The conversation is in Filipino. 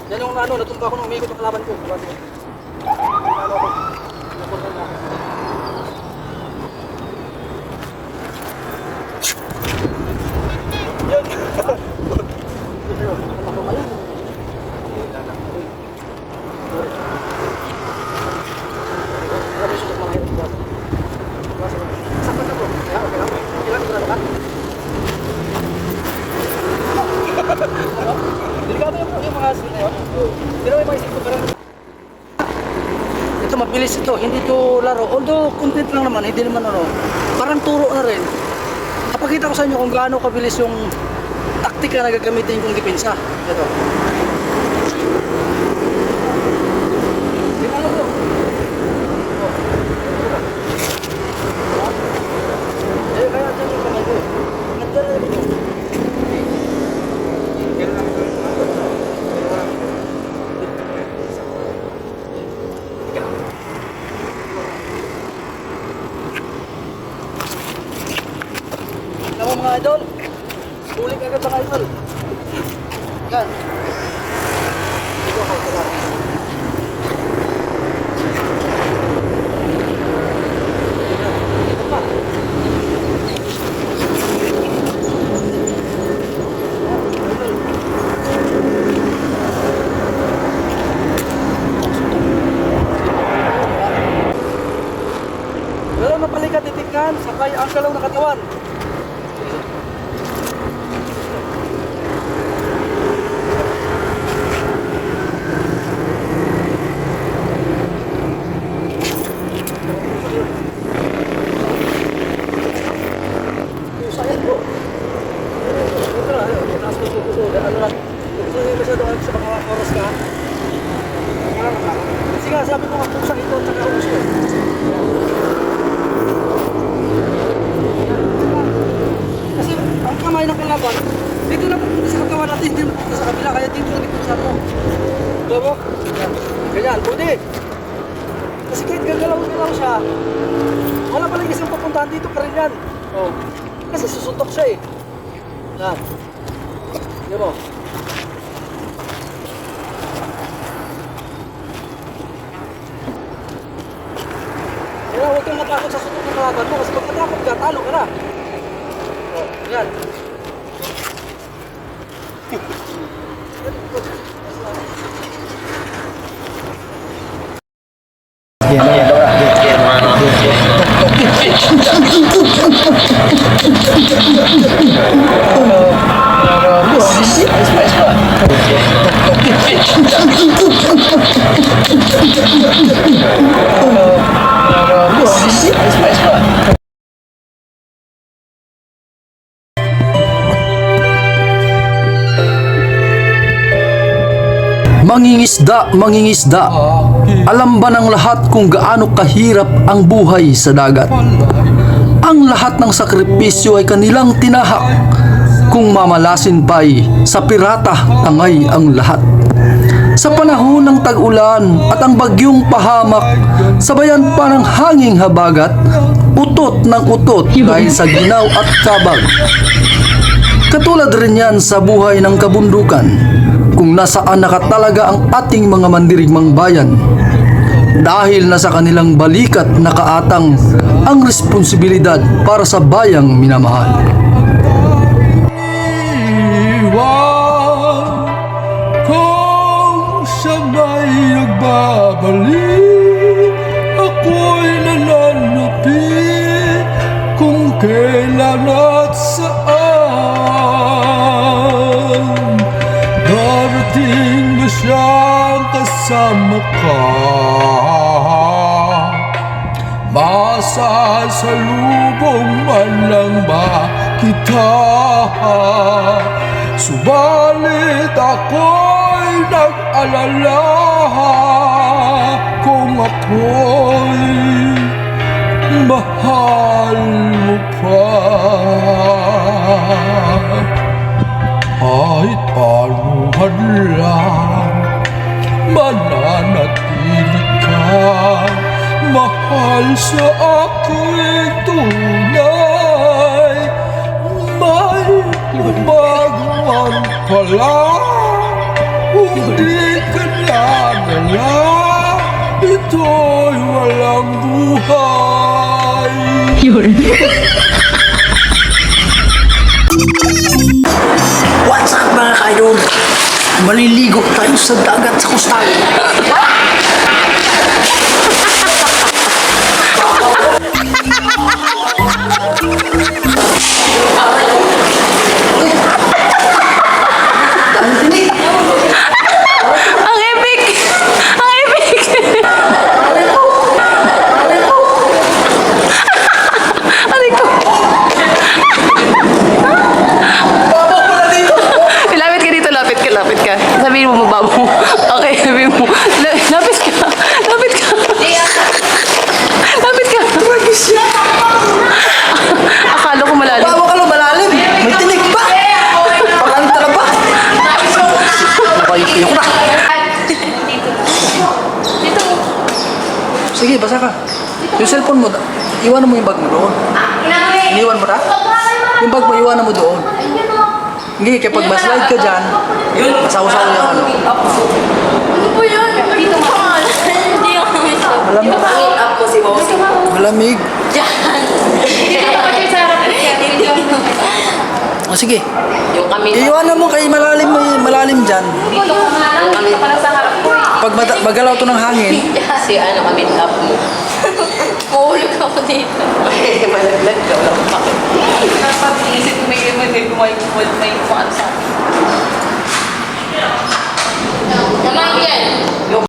Yan yung ano, natumba ko nung umikot ang kalaban ko. Ano ako? Napunta na ako. Yun! Sakit ako. Kaya okay lang. Ilan ko na ba? Delikado yung mga asin na yun. Pero may mga isip ko parang ito mabilis ito, hindi ito laro. Although content lang naman, hindi naman ano. Parang turo na rin. Napakita ko sa inyo kung gaano kabilis yung taktika na gagamitin kong depensa. Ito. Di ba ano? Eh, kaya dyan yung kamay ko. Nagdala na ito. Mga idol, uling agad mga idol. Yan. Dito ako sa lahat. Wala mapalikat titikman, sakay ang kalaw na katawan. Sige, sabi ko nga pusang ito at saka uso. Kasi ang kamay ng kalaban, dito na pupunta sa katawan natin, hindi pupunta sa kabila, kaya dito na pupunta sa ito. Diba mo? Ganyan, pwede. Kasi kahit gagalaw-galaw siya, wala pala isang pupuntahan dito pa rin yan. Oh. Kasi susuntok siya eh. Yan. Diba mo? Kaya huwag kang matakot sa suntok ng kalaban mo kasi pag matakot ka, talo ka na. O, yan. Mangingisda, mangingisda, alam ba ng lahat kung gaano kahirap ang buhay sa dagat? Ang lahat ng sakripisyo ay kanilang tinahak. Kung mamalasin pa'y sa pirata tangay ang lahat. Sa panahon ng tag-ulan at ang bagyong pahamak, sabayan pa ng hanging habagat, utot ng utot dahil sa ginaw at kabag. Katulad rin yan sa buhay ng kabundukan, kung nasaan nakatalaga ang ating mga mandirigmang bayan. Dahil nasa kanilang balikat nakaatang ang responsibilidad para sa bayang minamahal. Iwan kung siya may nagbabalik, ako'y nananapit kung kailan at saan. Darating ba siyang kasama ka? Masasalubong man lang ba kita? Subalit ako'y nag-alala kung ako'y mahal mo pa. Kahit panuhan lang, mananatili ka mahal sa aking tunay. May baguan pala, hindi ka nadala, ito'y walang buhay. What's up mga kaidol? Maliligo tayo sa dagat sa kustal. Ang epic! Ang epic! Aray ko! Lapit ka dito, lapit ka, lapit ka. Sabihin mo mababaw mo. Okay, sabihin mo. Lapit ka. Lapit ka. Lapit ka. Akala ko malalim. Bawa ka lang malalim. May tinig pa. Pagkanta ka pa. Nakayuki ko na. Sige, basa ka. Yung cellphone mo, iwanan mo yung bag mo doon. Iniwan mo na? Yung bag mo, iwanan mo doon. Hindi, kaya pag maslide ka dyan, masaw-saw yung ano. Ano po yun? Dito mo. Hindi ako Malamig. Pangin up ko si Bossy. Malamig. Diyan. Dito ako kayo sa harap. O sige, Yung kami. iwanan mo kay malalim dyan. Yung kami pala sa harap ko. Pag magalaw to ng hangin, Si ano kami up mo. Mahulog ako dito. Malaglag ka. Wala ko pakit. Napag-iisip ko may kumain sa akin. Naman yan.